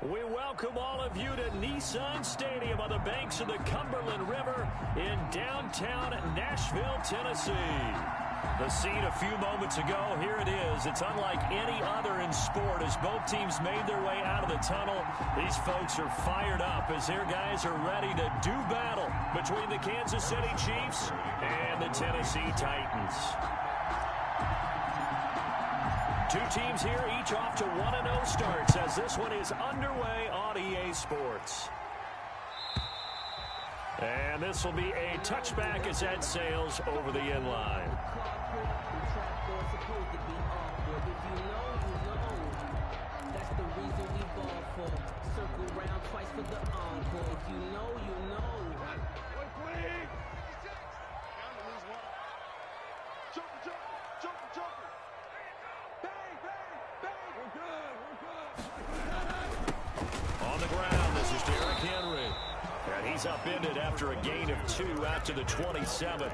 We welcome all of you to Nissan Stadium on the banks of the Cumberland River in downtown Nashville, Tennessee. The scene a few moments ago, here it is. It's unlike any other in sport as both teams made their way out of the tunnel. These folks are fired up as their guys are ready to do battle between the Kansas City Chiefs and the Tennessee Titans. Two teams here, each off to 1-0 starts as this one is underway on EA Sports. And this will be a touchback as that sails over the end line. On the ground, this is Derrick Henry. And he's upended after a gain of 2 out to the 27.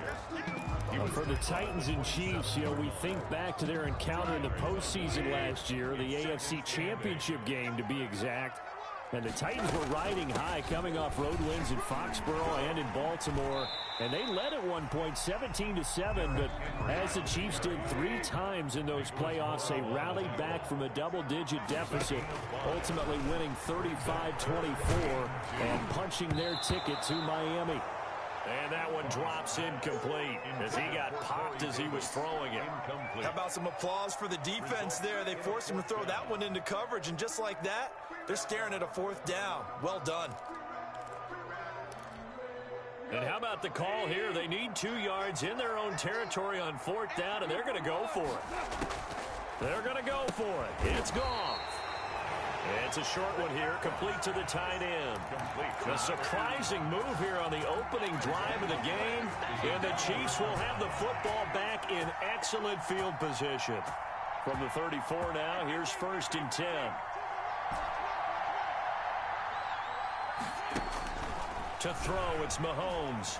For the Titans and Chiefs, we think back to their encounter in the postseason last year, the AFC Championship game to be exact. And the Titans were riding high, coming off road wins in Foxborough and in Baltimore. And they led at one point 17-7, but as the Chiefs did 3 times in those playoffs, they rallied back from a double-digit deficit, ultimately winning 35-24 and punching their ticket to Miami. And that one drops incomplete as he got popped as he was throwing it. How about some applause for the defense there? They forced him to throw that one into coverage, and just like that, they're staring at a 4th down. Well done. And how about the call here? They need 2 yards in their own territory on 4th down, and they're going to go for it. They're going to go for it. It's gone. It's a short one here, complete to the tight end. A surprising move here on the opening drive of the game, and the Chiefs will have the football back in excellent field position. From the 34 now, here's 1st and 10. To throw, it's Mahomes.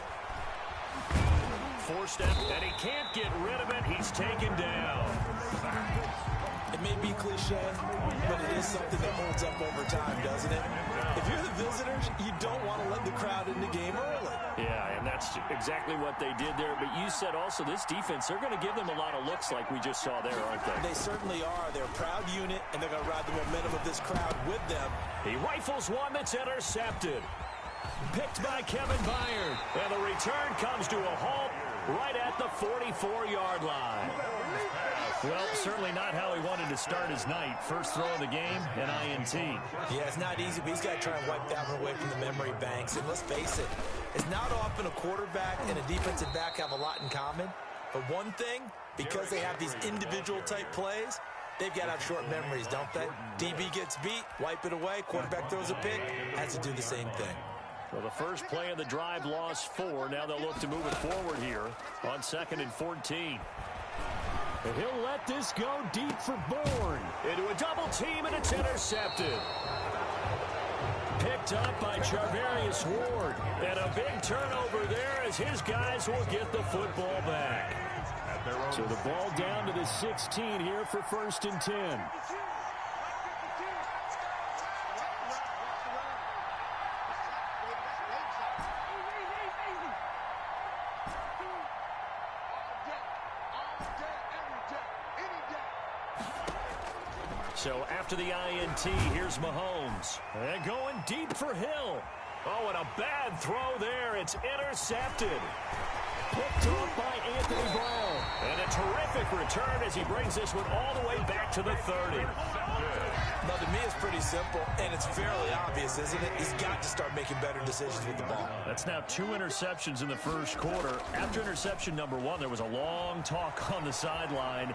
4-step, and he can't get rid of it. He's taken down. It may be cliche, but it is something that holds up over time, doesn't it? If you're the visitors, you don't want to let the crowd in the game early. Yeah, and that's exactly what they did there. But you said also this defense, they're going to give them a lot of looks like we just saw there, aren't they? They certainly are. They're a proud unit, and they're going to ride the momentum of this crowd with them. He rifles one that's intercepted. Picked by Kevin Byard. And the return comes to a halt right at the 44-yard line. Well, certainly not how he wanted to start his night. First throw of the game, an INT. Yeah, it's not easy, but he's got to try and wipe that one away from the memory banks. And let's face it, it's not often a quarterback and a defensive back have a lot in common. But one thing, because they have these individual type plays, they've got to have short memories, don't they? DB gets beat, wipe it away, quarterback throws a pick, has to do the same thing. Well, the first play of the drive lost 4. Now they'll look to move it forward here on 2nd and 14. And he'll let this go deep for Bourne. Into a double team, and it's intercepted. Picked up by Charvarius Ward. And a big turnover there as his guys will get the football back. So the ball down to the 16 here for 1st and 10. So after the INT, here's Mahomes. And going deep for Hill. Oh, and a bad throw there. It's intercepted. Picked off by Anthony Brown. And a terrific return as he brings this one all the way back to the 30. Now, to me, it's pretty simple, and it's fairly obvious, isn't it? He's got to start making better decisions with the ball. That's now 2 interceptions in the first quarter. After interception number 1, there was a long talk on the sideline.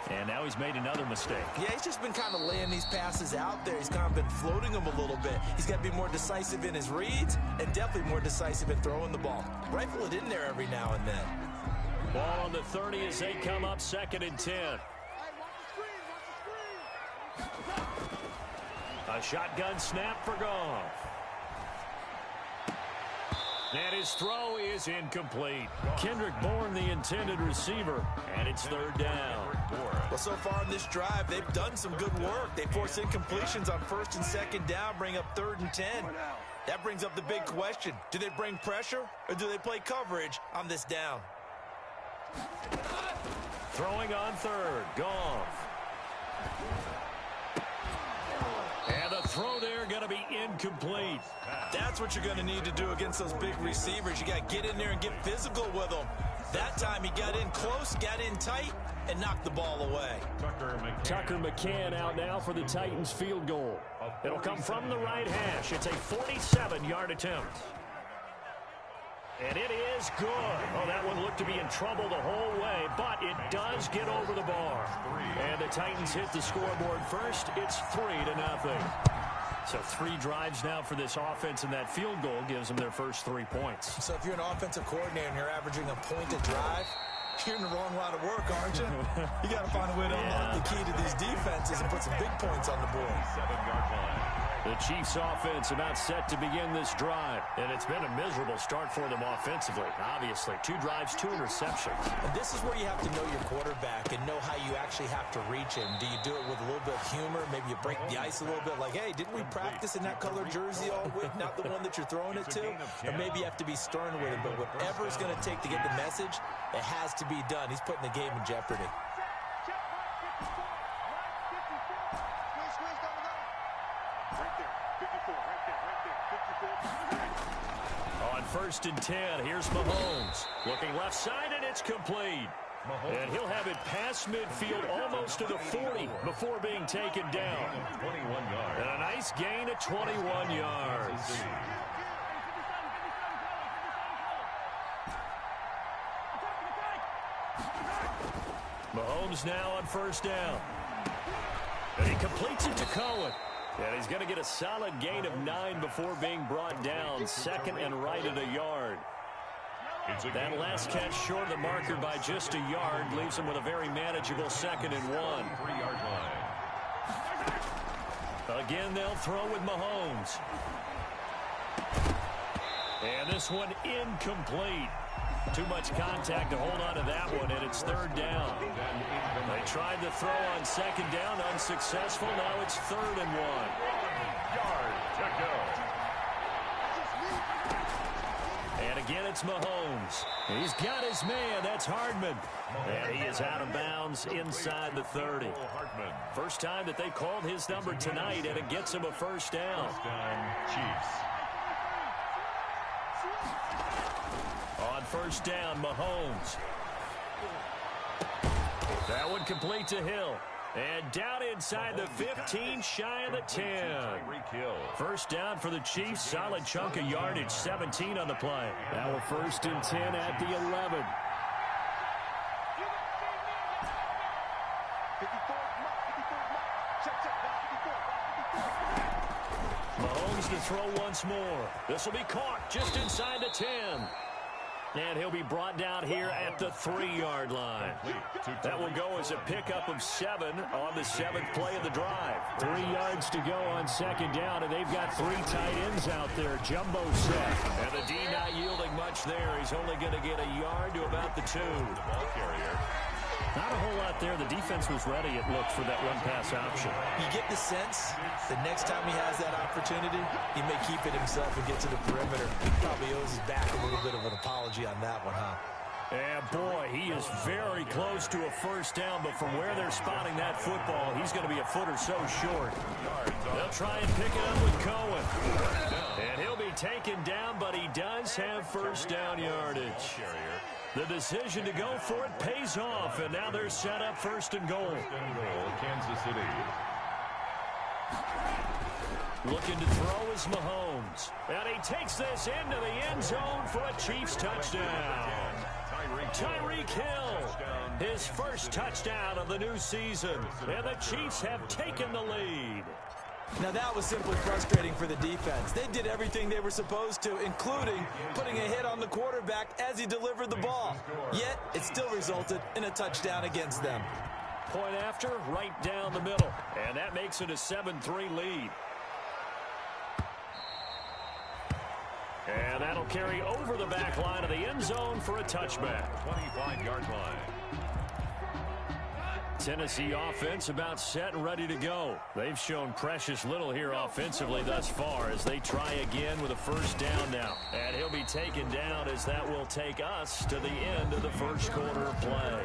And now he's made another mistake. Yeah, he's just been kind of laying these passes out there. He's kind of been floating them a little bit. He's got to be more decisive in his reads and definitely more decisive in throwing the ball. Rifle it in there every now and then. Ball on the 30 as they come up 2nd and 10. A shotgun snap for Goff. And his throw is incomplete. Kendrick Bourne, the intended receiver, and it's 3rd down. Well, so far in this drive, they've done some good work. They force incompletions on 1st and 2nd down, bring up 3rd and 10. That brings up the big question. Do they bring pressure or do they play coverage on this down? Throwing on 3rd. Goff. And the throw there going to be incomplete. That's what you're going to need to do against those big receivers. You got to get in there and get physical with them. That time he got in close, got in tight, and knocked the ball away. Tucker McCann out now for the Titans field goal. It'll come from the right hash. It's a 47-yard attempt. And it is good. Oh, that one looked to be in trouble the whole way, but it does get over the bar. And the Titans hit the scoreboard first. It's 3-0. So 3 drives now for this offense, and that field goal gives them their first 3 points. So if you're an offensive coordinator and you're averaging a point a drive, you're in the wrong line of work, aren't you? You got to find a way to unlock the key to these defenses and put some big points on the board. 7-yard line. The Chiefs offense about set to begin this drive. And it's been a miserable start for them offensively. Obviously, 2 drives, 2 interceptions. And this is where you have to know your quarterback and know how you actually have to reach him. Do you do it with a little bit of humor? Maybe you break the ice a little bit like, hey, didn't we practice in that color jersey all week? Not the one that you're throwing it to? Or maybe you have to be stern with him. But whatever it's going to take to get the message, it has to be done. He's putting the game in jeopardy. On 1st and 10, here's Mahomes. Looking left side, and it's complete. And he'll have it past midfield almost to the 40 before being taken down. 21 yards. And a nice gain of 21 yards. Mahomes now on 1st down. And he completes it to Cohen. And he's going to get a solid gain of 9 before being brought down. 2nd and right at a yard. That last catch short of the marker by just a yard leaves him with a very manageable 2nd and 1. 3-yard line. Again, they'll throw with Mahomes. And this one incomplete. Too much contact to hold on to that one, and it's 3rd down. They tried to throw on 2nd down, unsuccessful. Now it's 3rd and 1. Yard to go. And again, it's Mahomes. He's got his man. That's Hardman. And he is out of bounds inside the 30. First time that they called his number tonight, and it gets him a 1st down. Chiefs. On 1st down, Mahomes. That one complete to Hill. And down inside the 15, shy of the 10. 1st down for the Chiefs. Solid chunk of yardage, 17 on the play. Now a 1st and 10 at the 11. Mahomes to throw once more. This will be caught just inside the 10. And he'll be brought down here at the 3-yard line. That will go as a pickup of 7 on the 7th play of the drive. 3 yards to go on 2nd down, and they've got 3 tight ends out there. Jumbo set. And the D not yielding much there. He's only going to get a yard to about the 2. The ball carrier. Not a whole lot there. The defense was ready, it looked, for that run-pass option. You get the sense the next time he has that opportunity, he may keep it himself and get to the perimeter. He probably owes his back a little bit of an apology on that one, huh? And, boy, he is very close to a 1st down, but from where they're spotting that football, he's going to be a foot or so short. They'll try and pick it up with Cohen. And he'll be taken down, but he does have 1st down yardage. The decision to go for it pays off, and now they're set up 1st and goal. Kansas City. Looking to throw is Mahomes. And he takes this into the end zone for a Chiefs touchdown. Tyreek Hill, his first touchdown of the new season. And the Chiefs have taken the lead. Now that was simply frustrating for the defense. They did everything they were supposed to, including putting a hit on the quarterback as he delivered the ball. Yet, it still resulted in a touchdown against them. Point after, right down the middle. And that makes it a 7-3 lead. And that'll carry over the back line of the end zone for a touchback. 25-yard line. Tennessee offense about set and ready to go. They've shown precious little here offensively thus far as they try again with a first down now. And he'll be taken down as that will take us to the end of the first quarter of play.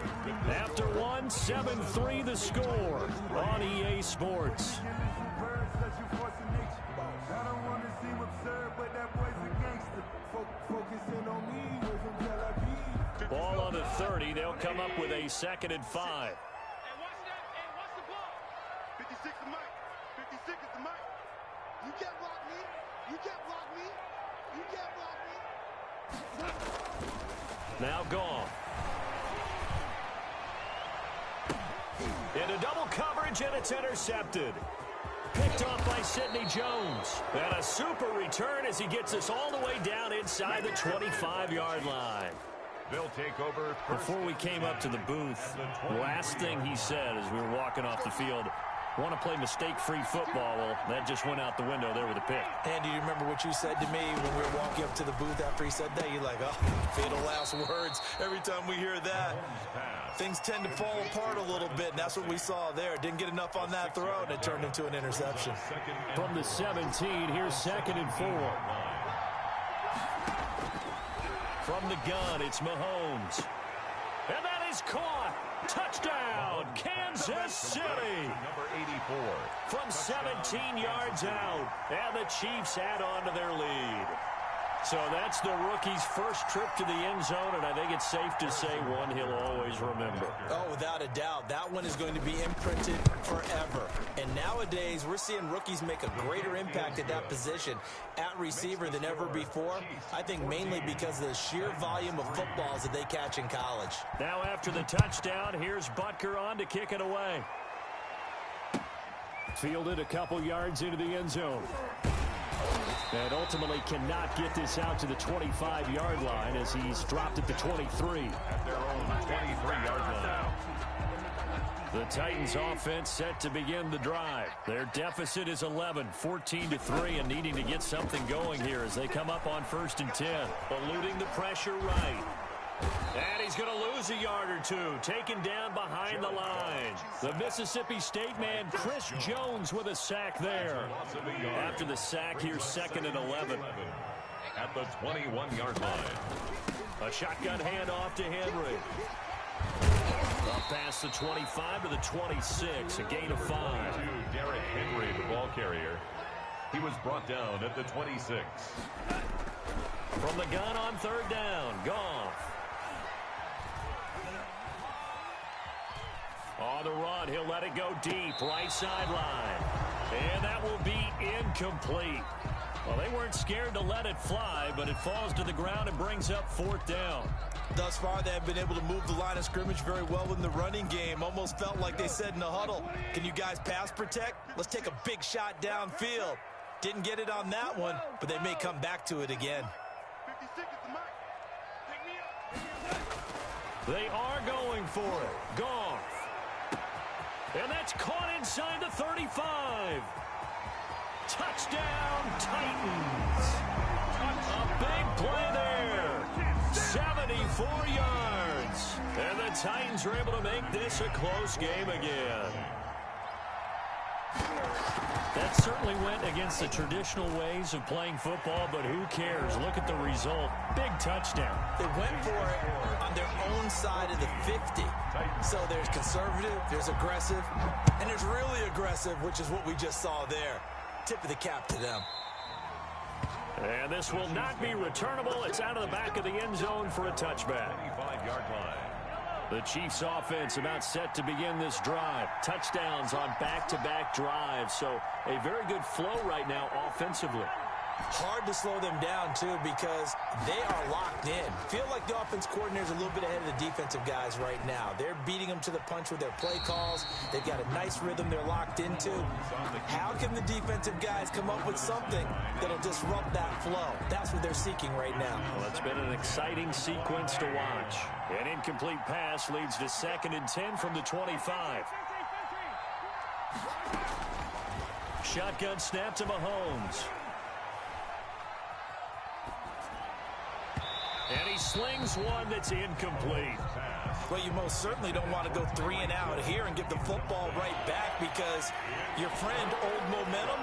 After one, 7-3 the score on EA Sports. Ball on the 30. They'll come up with a 2nd and 5. You can't block me. You can't block me. You can't block me. Now gone. Into double coverage, and it's intercepted. Picked off by Sidney Jones. And a super return as he gets us all the way down inside the 25-yard line. They'll take over. Before we came up to the booth, the last thing he said as we were walking off the field, want to play mistake-free football. Well, that just went out the window there with a pick. Andy, do you remember what you said to me when we were walking up to the booth after he said that? You're like, oh, fatal last words. Every time we hear that, things tend to fall apart a little bit, and that's what we saw there. Didn't get enough on that throw, and it turned into an interception. From the 17, here's 2nd and 4. From the gun, it's Mahomes. And that is caught. Touchdown, Kansas City. Number 84. From 17 yards out. And the Chiefs add on to their lead. So that's the rookie's first trip to the end zone, and I think it's safe to say one he'll always remember. Oh, without a doubt. That one is going to be imprinted forever. And nowadays, we're seeing rookies make a greater impact at that position at receiver than ever before. I think mainly because of the sheer volume of footballs that they catch in college. Now after the touchdown, here's Butker on to kick it away. Fielded a couple yards into the end zone. And ultimately cannot get this out to the 25-yard line as he's dropped at the 23. At their own 23-yard line. The Titans offense set to begin the drive. Their deficit is 11, 14-3, and needing to get something going here as they come up on 1st and 10. Eluding the pressure right. And he's going to lose a yard or two, taken down behind the line. The Mississippi State man, Chris Jones, with a sack there. After the sack, here's 2nd and 11. At the 21-yard line. A shotgun handoff to Henry. Up past the 25 to the 26, a gain of 5. To Derrick Henry, the ball carrier. He was brought down at the 26. From the gun on 3rd down, Goff. On the run, he'll let it go deep, right sideline. And that will be incomplete. Well, they weren't scared to let it fly, but it falls to the ground and brings up 4th down. Thus far, they have been able to move the line of scrimmage very well in the running game. Almost felt like they said in the huddle, can you guys pass protect? Let's take a big shot downfield. Didn't get it on that one, but they may come back to it again. They are going for it. Goff. And that's caught inside the 35. Touchdown, Titans. A big play there. 74 yards. And the Titans are able to make this a close game again. That certainly went against the traditional ways of playing football, but who cares? Look at the result. Big touchdown. They went for it on their own side of the 50. So there's conservative, there's aggressive, and there's really aggressive, which is what we just saw there. Tip of the cap to them. And this will not be returnable. It's out of the back of the end zone for a touchback. 25-yard line. The Chiefs offense about set to begin this drive. Touchdowns on back-to-back drives. So a very good flow right now offensively. Hard to slow them down, too, because they are locked in. Feel like the offense coordinator is a little bit ahead of the defensive guys right now. They're beating them to the punch with their play calls. They've got a nice rhythm they're locked into. How can the defensive guys come up with something that'll disrupt that flow? That's what they're seeking right now. Well, it's been an exciting sequence to watch. An incomplete pass leads to 2nd and 10 from the 25. Shotgun snap to Mahomes. And he slings one that's incomplete. Well, you most certainly don't want to go 3 and out here and give the football right back, because your friend, Old Momentum,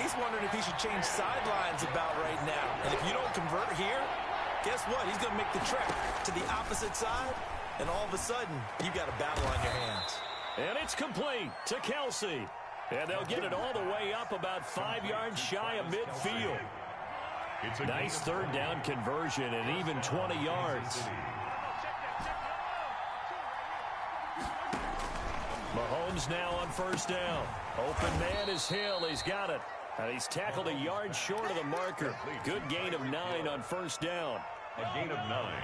he's wondering if he should change sidelines about right now. And if you don't convert here, guess what? He's going to make the trek to the opposite side, and all of a sudden, you've got a battle on your hands. And it's complete to Kelsey. And they'll get it all the way up about 5 yards shy of midfield. Nice third down conversion and even 20 yards. Mahomes now on first down. Open man is Hill. He's got it. And he's tackled a yard short of the marker. Good gain of 9 on first down. A gain of 9.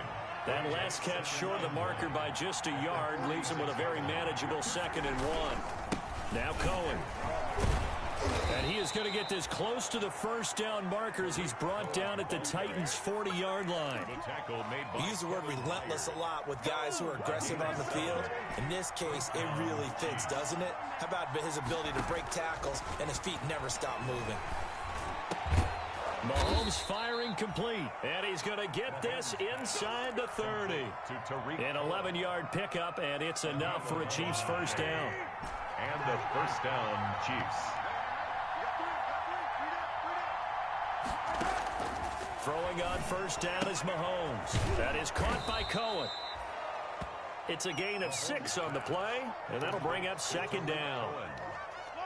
That last catch short of the marker by just a yard leaves him with a very manageable 2nd and 1. Now Cohen. And he is going to get this close to the first down marker as he's brought down at the Titans' 40-yard line. We use the word relentless a lot with guys who are aggressive on the field. In this case, it really fits, doesn't it? How about his ability to break tackles and his feet never stop moving? Mahomes firing complete, and he's going to get this inside the 30. An 11-yard pickup, and it's enough for a Chiefs first down. And the first down, Chiefs. Throwing on first down is Mahomes. That is caught by Cohen. It's a gain of 6 on the play, and that'll bring up 2nd down.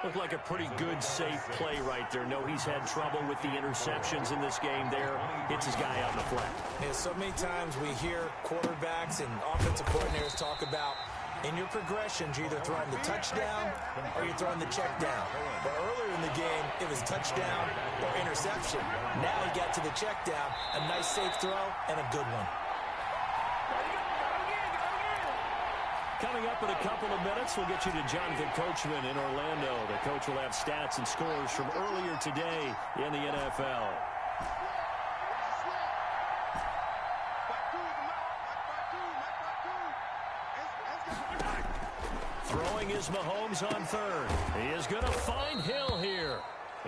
Looked like a pretty good, safe play right there. No, he's had trouble with the interceptions in this game there. Hits his guy out in the flat. Yeah, so many times we hear quarterbacks and offensive coordinators talk about, in your progressions, you're either throwing the touchdown or you're throwing the check down. But earlier in the game, it was touchdown or interception. Now he got to the check down, a nice safe throw, and a good one. Coming up in a couple of minutes, we'll get you to Jonathan Coachman in Orlando. The coach will have stats and scores from earlier today in the NFL. Throwing is Mahomes on third. He is going to find Hill here.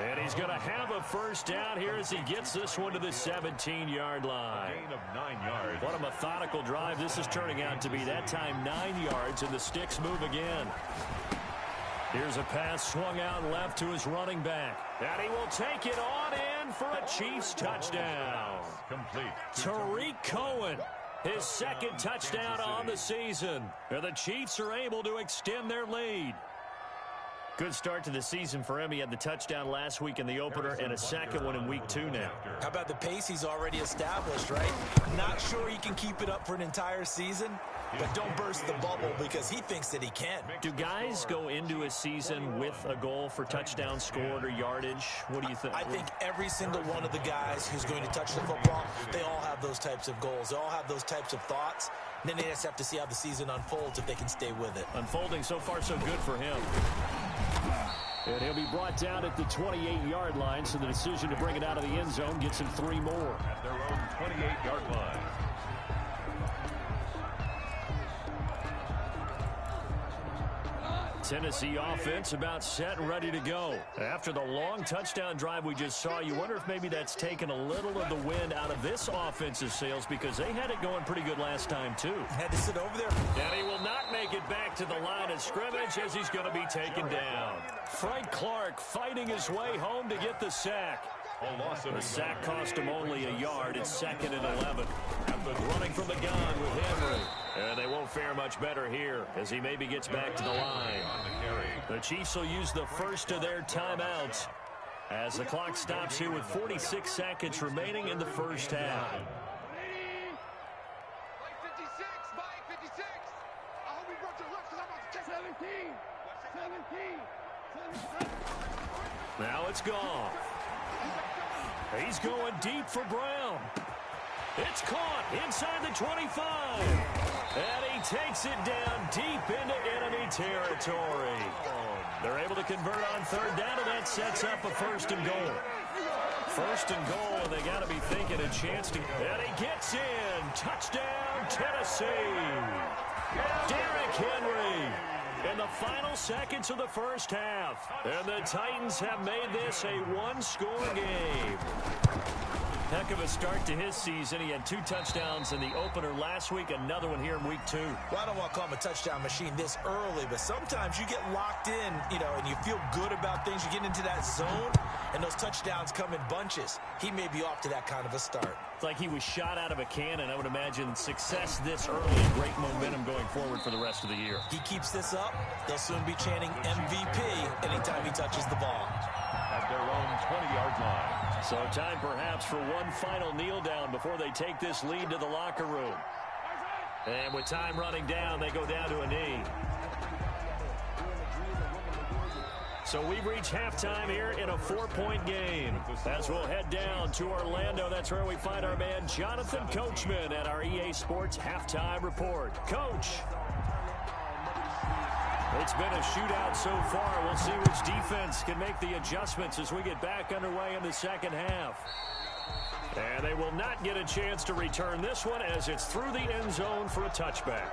And he's going to have a first down here as he gets this one to the 17-yard line. Gain of 9 yards. What a methodical drive this is turning out to be. That time 9 yards, and the sticks move again. Here's a pass swung out left to his running back. And he will take it on in for a Chiefs touchdown. Complete. Tariq Cohen, his 2nd touchdown on the season. And the Chiefs are able to extend their lead. Good start to the season for him. He had the touchdown last week in the opener and a 2nd one in week 2 now. How about the pace he's already established, right? Not sure he can keep it up for an entire season, but don't burst the bubble because he thinks that he can. Do guys go into a season with a goal for touchdown scored or yardage? What do you think? I think every single one of the guys who's going to touch the football, they all have those types of goals. They all have those types of thoughts. And then they just have to see how the season unfolds if they can stay with it. Unfolding so far so good for him. And he'll be brought down at the 28-yard line, so the decision to bring it out of the end zone gets him 3 more. At their own 28-yard line. Tennessee offense about set and ready to go. After the long touchdown drive we just saw, you wonder if maybe that's taken a little of the wind out of this offensive sails because they had it going pretty good last time too. Had to sit over there. And he will not make it back to the line of scrimmage as he's going to be taken down. Frank Clark fighting his way home to get the sack. The sack cost him only a yard. It's 2nd and 11. Running from the gun with Henry. And they won't fare much better here as he maybe gets back to the line. The Chiefs will use the first of their timeouts as the clock stops here with 46 seconds remaining in the first half. 56, Mike 56. I hope we brought your left because I'm about to check 17. Now it's gone. He's going deep for Brown. It's caught inside the 25. And he takes it down deep into enemy territory. They're able to convert on third down, and that sets up a 1st and goal. 1st and goal, and they got to be thinking a chance to... And he gets in. Touchdown, Tennessee. Derrick Henry in the final seconds of the first half. And the Titans have made this a 1-score game. Heck of a start to his season. He had 2 touchdowns in the opener last week, another one here in week 2. Well, I don't want to call him a touchdown machine this early, but sometimes you get locked in, and you feel good about things. You get into that zone, and those touchdowns come in bunches. He may be off to that kind of a start. It's like he was shot out of a cannon. I would imagine success this early and great momentum going forward for the rest of the year. He keeps this up, they'll soon be chanting MVP anytime he touches the ball. At their own 20-yard line. So time perhaps for one final kneel down before they take this lead to the locker room. And with time running down, they go down to a knee. So we've reached halftime here in a 4-point game. As we'll head down to Orlando, that's where we find our man Jonathan Coachman at our EA Sports Halftime Report. Coach. It's been a shootout so far. We'll see which defense can make the adjustments as we get back underway in the second half. And they will not get a chance to return this one as it's through the end zone for a touchback.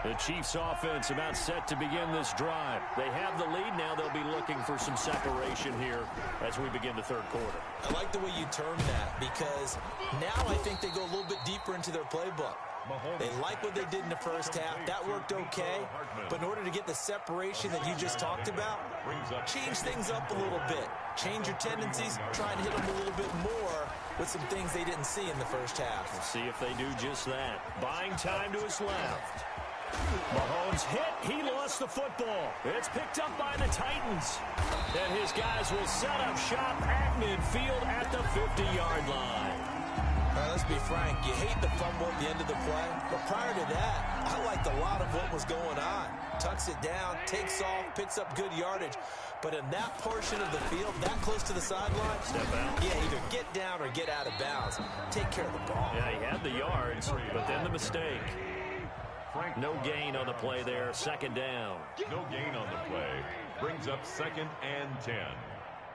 The Chiefs offense about set to begin this drive. They have the lead. Now they'll be looking for some separation here as we begin the third quarter. I like the way you term that because now I think they go a little bit deeper into their playbook. They like what they did in the first half. That worked okay. But in order to get the separation that you just talked about, change things up a little bit. Change your tendencies. Try and hit them a little bit more with some things they didn't see in the first half. We'll see if they do just that. Buying time to his left. Mahomes hit. He lost the football. It's picked up by the Titans. And his guys will set up shop at midfield at the 50-yard line. Let's be frank, you hate the fumble at the end of the play, but prior to that, I liked a lot of what was going on. Tucks it down, takes off, picks up good yardage, but in that portion of the field, that close to the sideline, step out. Yeah, either get down or get out of bounds. Take care of the ball. Yeah, he had the yards, but then the mistake. No gain on the play there, second down. No gain on the play. Brings up 2nd and 10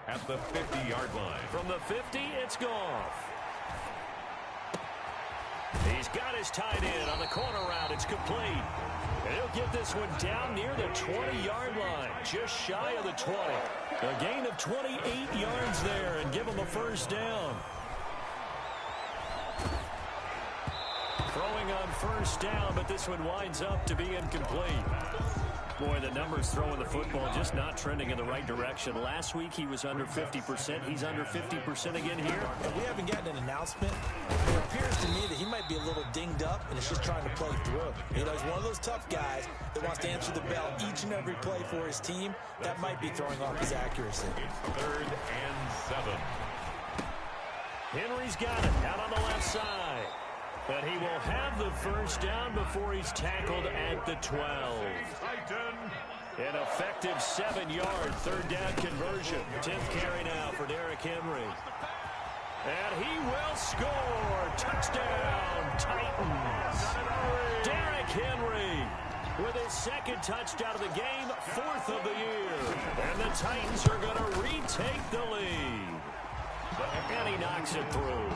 at the 50-yard line. From the 50, it's Goff. He's got his tight end on the corner route. It's complete. And he'll get this one down near the 20-yard line, just shy of the 20. A gain of 28 yards there and give him a first down. Throwing on first down, but this one winds up to be incomplete. Boy, the numbers throwing the football just not trending in the right direction. Last week he was under 50%. He's under 50% again here. We haven't gotten an announcement. It appears to me that he might be a little dinged up and is just trying to play through. He's one of those tough guys that wants to answer the bell each and every play for his team. That might be throwing off his accuracy. It's 3rd and 7. Henry's got it out on the left side. But he will have the first down before he's tackled at the 12. An effective 7-yard third down conversion. 10th carry now for Derrick Henry. And he will score. Touchdown, Titans. Derrick Henry with his 2nd touchdown of the game, 4th of the year. And the Titans are going to retake the lead. And he knocks it through.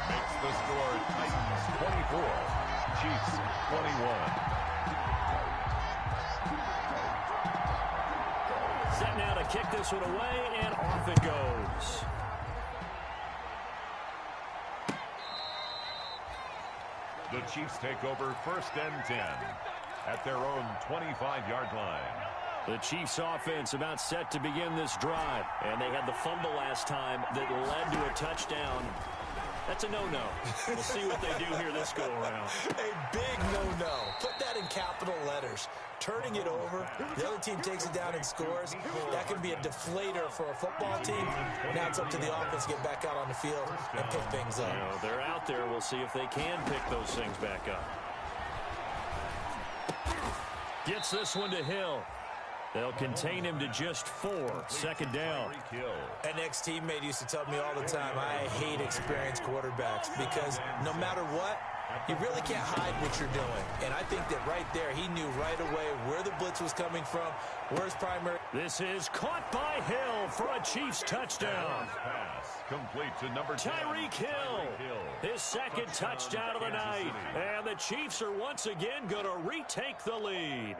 Makes the score Titans 24, Chiefs 21. Set now to kick this one away, and off it goes. The Chiefs take over 1st and 10 at their own 25-yard line. The Chiefs offense about set to begin this drive, and they had the fumble last time that led to a touchdown. That's a no-no. We'll see what they do here this go-around. A big no-no. Put that in capital letters. Turning it over, the other team takes it down and scores. That can be a deflator for a football team. Now it's up to the offense to get back out on the field and pick things up. They're out there. We'll see if they can pick those things back up. Gets this one to Hill. They'll contain him to just 4. 2nd down. An ex-teammate used to tell me all the time, I hate experienced quarterbacks because no matter what, you really can't hide what you're doing. And I think that right there, he knew right away where the blitz was coming from, where his primary. This is caught by Hill for a Chiefs touchdown. Pass complete to number 10. Tyreek Hill, his 2nd touchdown of the night. And the Chiefs are once again going to retake the lead.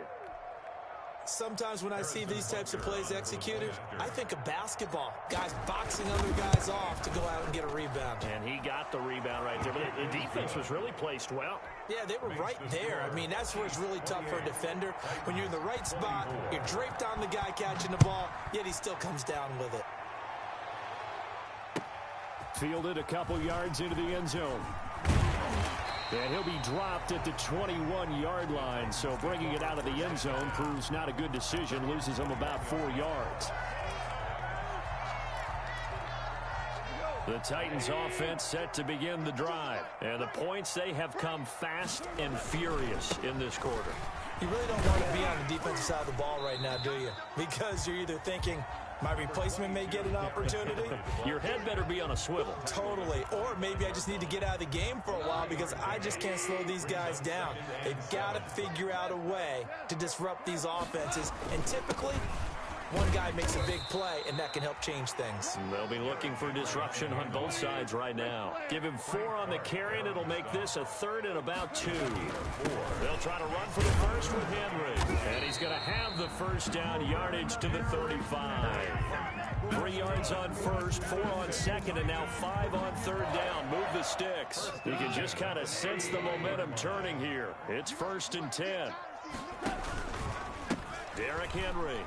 Sometimes when I see these types of plays executed, I think of basketball. Guys boxing other guys off to go out and get a rebound. And he got the rebound right there. But the defense was really placed well. Yeah, they were right there. I mean, that's where it's really tough for a defender. When you're in the right spot, you're draped on the guy catching the ball, yet he still comes down with it. Fielded a couple yards into the end zone. And he'll be dropped at the 21-yard line. So bringing it out of the end zone proves not a good decision. Loses him about 4 yards. The Titans offense set to begin the drive. And the points, they have come fast and furious in this quarter. You really don't want to be on the defensive side of the ball right now, do you? Because you're either thinking, my replacement may get an opportunity. Your head better be on a swivel. Totally. Or maybe I just need to get out of the game for a while because I just can't slow these guys down. They've got to figure out a way to disrupt these offenses. And typically, one guy makes a big play, and that can help change things. They'll be looking for disruption on both sides right now. Give him 4 on the carry, and it'll make this a 3rd and about 2. They'll try to run for the first with Henry. And he's going to have the first down, yardage to the 35. 3 yards on first, 4 on second, and now 5 on 3rd down. Move the sticks. You can just kind of sense the momentum turning here. It's 1st and 10. Derrick Henry.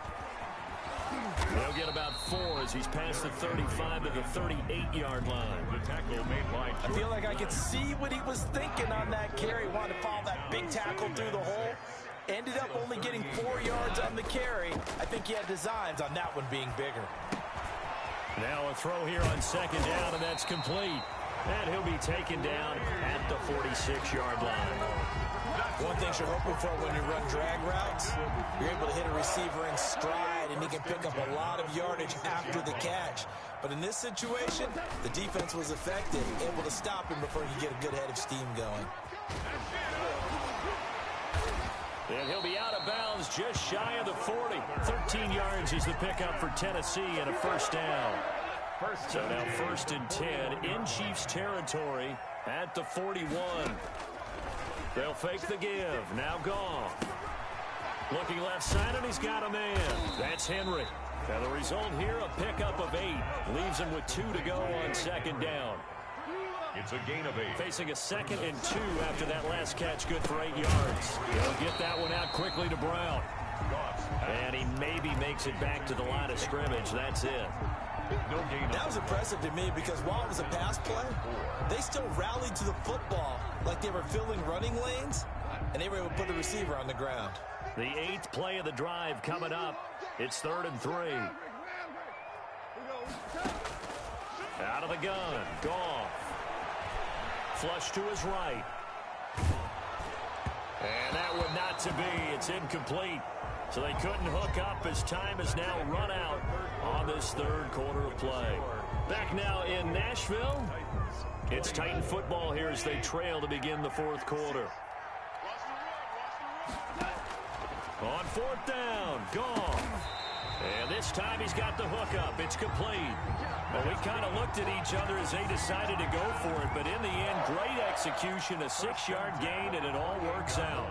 He'll get about 4 as he's past the 35 to the 38-yard line. The tackle made by I feel like I could see what he was thinking on that carry. Wanted to follow that big tackle through the hole. Ended up only getting 4 yards on the carry. I think he had designs on that one being bigger. Now a throw here on 2nd down, and that's complete. And he'll be taken down at the 46-yard line. One thing you're hoping for when you run drag routes, you're able to hit a receiver in stride, and he can pick up a lot of yardage after the catch. But in this situation, the defense was effective, able to stop him before he get a good head of steam going. And he'll be out of bounds just shy of the 40. 13 yards is the pickup for Tennessee and a first down. So now 1st and 10 in Chiefs territory at the 41. They'll fake the give. Now Goff. Looking left side, and he's got a man. That's Henry. And the result here, a pickup of 8. Leaves him with 2 to go on 2nd down. It's a gain of 8. Facing a 2nd and 2 after that last catch, good for 8 yards. He'll get that one out quickly to Brown. And he maybe makes it back to the line of scrimmage. That's it. No gain. That was impressive to me because while it was a pass play, they still rallied to the football like they were filling running lanes, and they were able to put the receiver on the ground. The 8th play of the drive coming up. It's 3rd and 3. Out of the gun. Goff. Flush to his right. And that one not to be. It's incomplete. So they couldn't hook up as time has now run out on this 3rd quarter of play. Back now in Nashville. It's Titan football here as they trail to begin the 4th quarter. On 4th down, Goff. And this time he's got the hookup. It's complete. Well, we kind of looked at each other as they decided to go for it. But in the end, great execution, a 6-yard gain, and it all works out.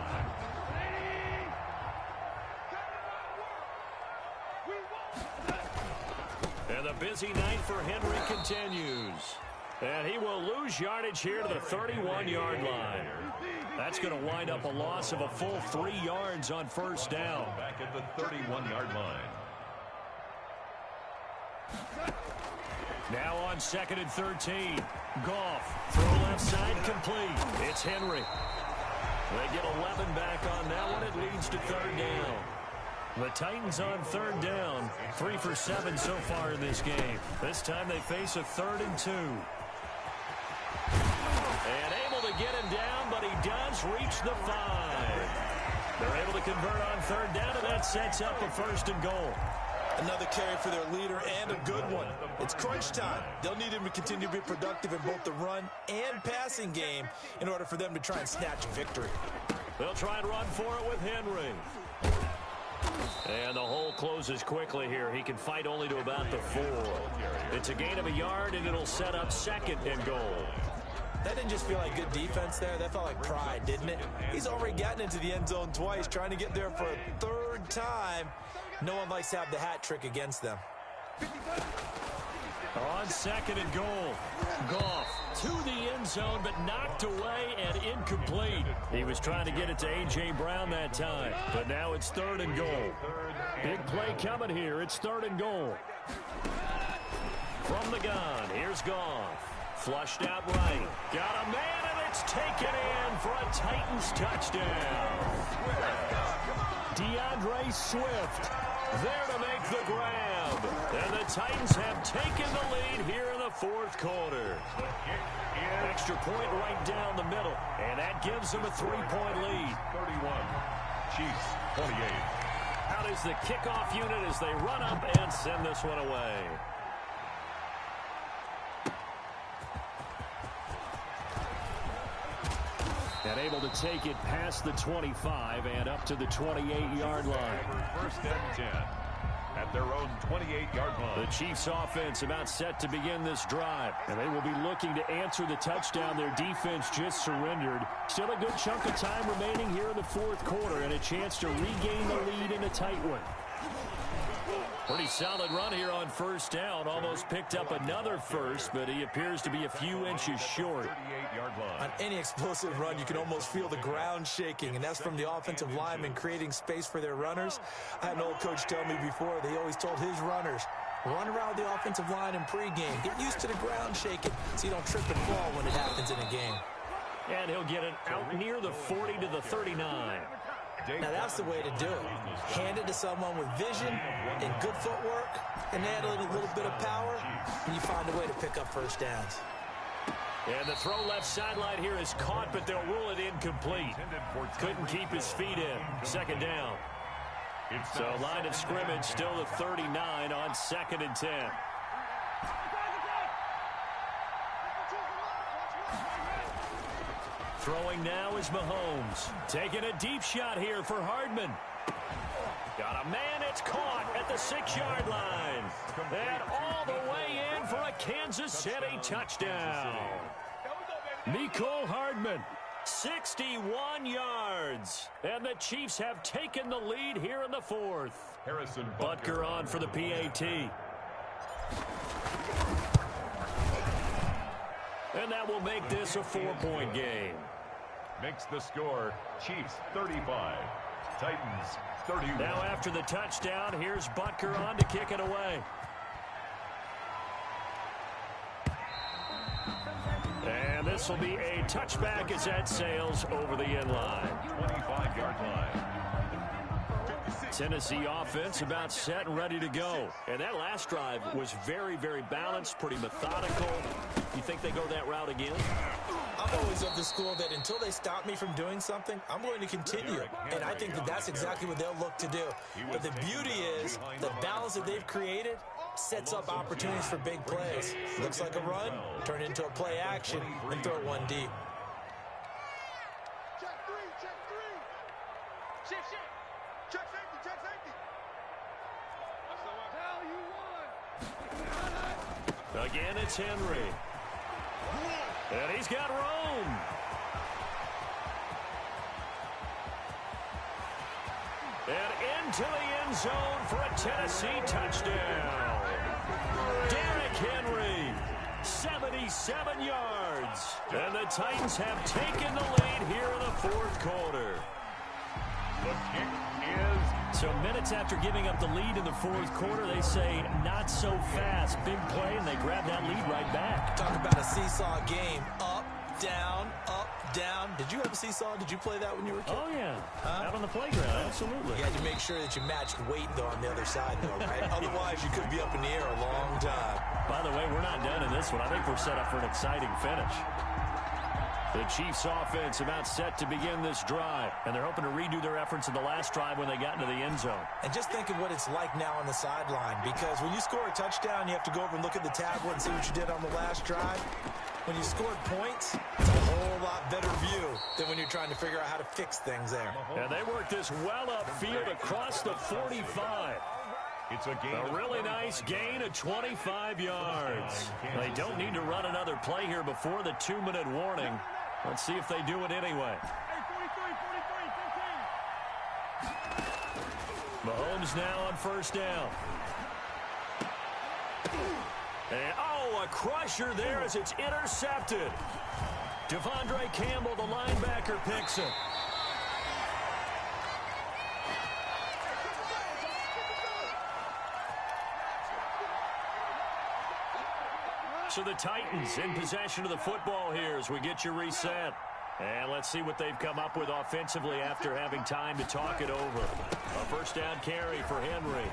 And the busy night for Henry continues. And he will lose yardage here to the 31-yard line. That's going to wind up a loss of a full 3 yards on 1st down. Back at the 31-yard line. Now on 2nd and 13. Goff. Throw left side complete. It's Henry. They get 11 back on that one. It leads to 3rd down. The Titans on 3rd down. 3 for 7 so far in this game. This time they face a 3rd and 2. And able to get him down, but he does reach the 5. They're able to convert on 3rd down, and that sets up a 1st and goal. Another carry for their leader and a good one. It's crunch time. They'll need him to continue to be productive in both the run and passing game in order for them to try and snatch a victory. They'll try and run for it with Henry. And the hole closes quickly here. He can fight only to about the 4. It's a gain of a yard, and it'll set up 2nd and goal. That didn't just feel like good defense there. That felt like pride, didn't it? He's already gotten into the end zone twice, trying to get there for a third time. No one likes to have the hat trick against them. On second and goal, Goff to the end zone, but knocked away and incomplete. He was trying to get it to A.J. Brown that time, but now it's third and goal. Big play coming here. It's third and goal. From the gun, here's Goff. Flushed out right. Got a man, and it's taken in for a Titans touchdown. DeAndre Swift there to make the grab. And the Titans have taken the lead here in the fourth quarter. Extra point right down the middle. And that gives them a 3-point lead. 31. Chiefs, 28. Out is the kickoff unit as they run up and send this one away. And able to take it past the 25 and up to the 28-yard line. First and 10 at their own 28-yard line. The Chiefs offense about set to begin this drive. And they will be looking to answer the touchdown their defense just surrendered. Still a good chunk of time remaining here in the fourth quarter and a chance to regain the lead in a tight one. Pretty solid run here on first down. Almost picked up another first, but he appears to be a few inches short. 38-yard line. On any explosive run, you can almost feel the ground shaking, and that's from the offensive linemen creating space for their runners. I had an old coach tell me before, they always told his runners, run around the offensive line in pregame. Get used to the ground shaking so you don't trip and fall when it happens in a game. And he'll get it out near the 40 to the 39. Now, that's the way to do it. Hand it to someone with vision and good footwork, and add a little bit of power, and you find a way to pick up first downs. And the throw left sideline here is caught, but they'll rule it incomplete. Couldn't keep his feet in. Second down. So line of scrimmage still the 39 on second and 10. Throwing now is Mahomes. Taking a deep shot here for Hardman. Got a man, it's caught at the 6-yard line. And all the way in for a Kansas City touchdown. Mecole Hardman, 61 yards. And the Chiefs have taken the lead here in the fourth. Harrison Butker on for the PAT. And that will make this a 4-point game. makes the score Chiefs 35, Titans 31. Now after the touchdown, here's Butker on to kick it away. And this will be a touchback as that sails over the end line. 25-yard line. Tennessee offense about set and ready to go. And that last drive was very, very balanced, pretty methodical. You think they go that route again? I'm always of the school that until they stop me from doing something, I'm going to continue. And I think that that's exactly what they'll look to do. But the beauty is the balance that they've created sets up opportunities for big plays. Looks like a run, turn it into a play action, and throw it one deep. Check three. Shift. Check safety. Again, it's Henry. And he's got Rome. And into the end zone for a Tennessee touchdown. Derrick Henry, 77 yards. And the Titans have taken the lead here in the fourth quarter. The kick is... So minutes after giving up the lead in the fourth quarter, they say not so fast. Big play, and they grab that lead right back. Talk about a seesaw game. Up, down, up, down. Did you have a seesaw? Did you play that when you were a kid? Oh, yeah. Out on the playground, absolutely. You had to make sure that you matched weight, though, on the other side, though, right? Otherwise, you could be up in the air a long time. By the way, we're not done in this one. I think we're set up for an exciting finish. The Chiefs offense about set to begin this drive, and they're hoping to redo their efforts in the last drive when they got into the end zone. And just think of what it's like now on the sideline, because when you score a touchdown, you have to go over and look at the tablet and see what you did on the last drive. When you scored points, it's a whole lot better view than when you're trying to figure out how to fix things there. And they work this well upfield across the 45. It's a gain. A really nice gain of 25 yards. They don't need to run another play here before the 2-minute warning. Let's see if they do it anyway. Mahomes now on first down. And, a crusher there as it's intercepted. Devondre Campbell, the linebacker, picks it. So the Titans in possession of the football here as we get you reset. And let's see what they've come up with offensively after having time to talk it over. A first down carry for Henry.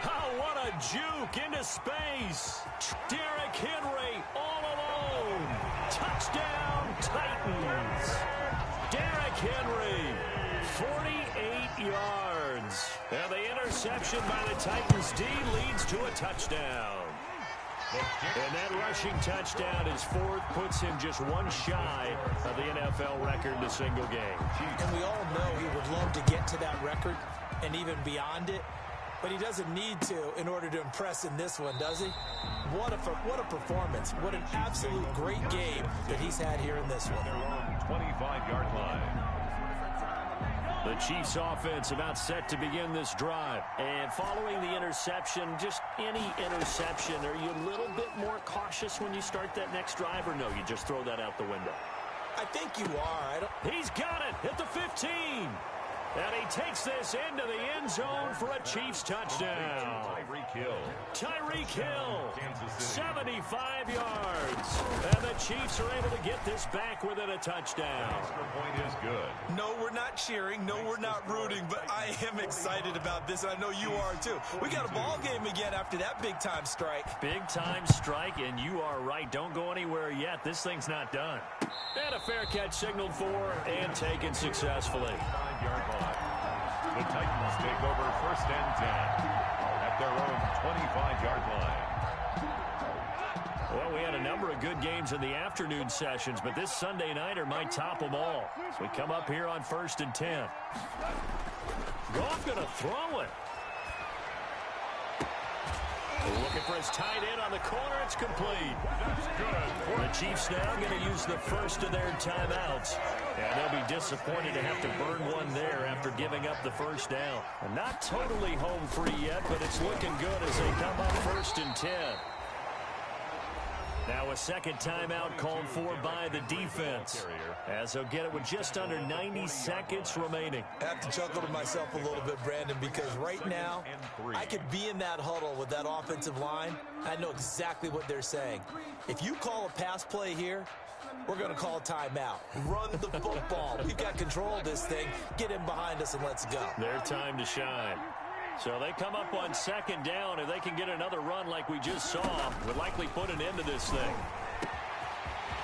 Oh, what a juke into space. Derrick Henry all alone. Touchdown, Titans. Derrick Henry, 48 yards. And the interception by the Titans D leads to a touchdown. And that rushing touchdown, his fourth, puts him just one shy of the NFL record in a single game. And we all know he would love to get to that record and even beyond it. But he doesn't need to in order to impress in this one, does he? What a performance. What an absolute great game that he's had here in this one. Their own 25-yard line. The Chiefs offense about set to begin this drive. And following the interception, just any interception, are you a little bit more cautious when you start that next drive, or no, you just throw that out the window? I think you are. He's got it at the 15. And he takes this into the end zone for a Chiefs touchdown. Tyreek Hill, 75 yards. And the Chiefs are able to get this back within a touchdown. Extra point is good. No, we're not cheering. No, we're not rooting. But I am excited about this, and I know you are too. We got a ball game again after that big-time strike. Big-time strike, and you are right. Don't go anywhere yet. This thing's not done. And a fair catch signaled for and taken successfully. 5-yard line. The Titans take over first and 10 at their own 25-yard line. Well, we had a number of good games in the afternoon sessions, but this Sunday nighter might top them all. So we come up here on first and 10. Goff going to throw it. Looking for his tight end on the corner. It's complete. The Chiefs now going to use the first of their timeouts. And they'll be disappointed to have to burn one there after giving up the first down. Not totally home free yet, but it's looking good as they come up first and 10. Now a second timeout called for by the defense, as they'll get it with just under 90 seconds remaining. I have to chuckle to myself a little bit, Brandon, because right now I could be in that huddle with that offensive line. I know exactly what they're saying. If you call a pass play here, we're going to call a timeout. Run the football. We've got control of this thing. Get in behind us and let's go. Their time to shine. So they come up on second down. If they can get another run like we just saw, would likely put an end to this thing.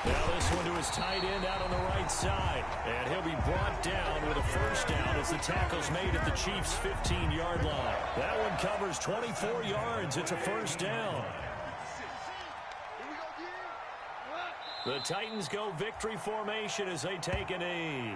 Now this one to his tight end out on the right side. And he'll be brought down with a first down as the tackle's made at the Chiefs' 15-yard line. That one covers 24 yards. It's a first down. The Titans go victory formation as they take a knee.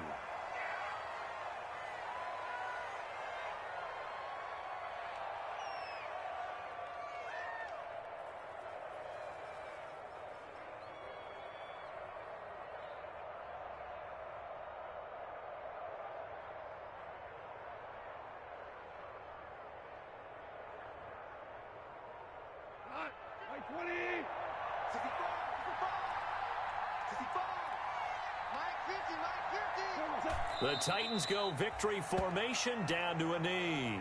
The Titans go victory formation down to a knee.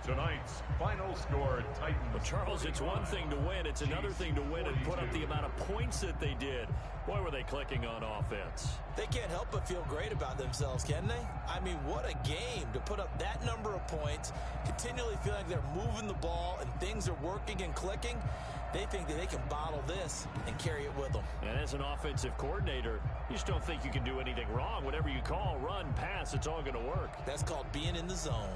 Tonight's final score, Titans. Well, Charles, it's one thing to win. It's another thing to win and put up the amount of points that they did. Boy, were they clicking on offense. They can't help but feel great about themselves, can they? I mean, what a game to put up that number of points, continually feeling like they're moving the ball and things are working and clicking. They think that they can bottle this and carry it with them. And as an offensive coordinator, you just don't think you can do anything wrong. Whatever you call, run, pass, it's all going to work. That's called being in the zone.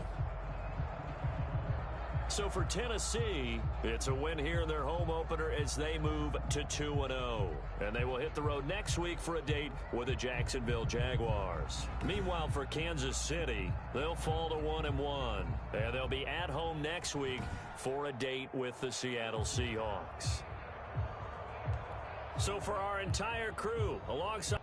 So for Tennessee, it's a win here in their home opener as they move to 2-0. And they will hit the road next week for a date with the Jacksonville Jaguars. Meanwhile, for Kansas City, they'll fall to 1-1. And they'll be at home next week for a date with the Seattle Seahawks. So for our entire crew, alongside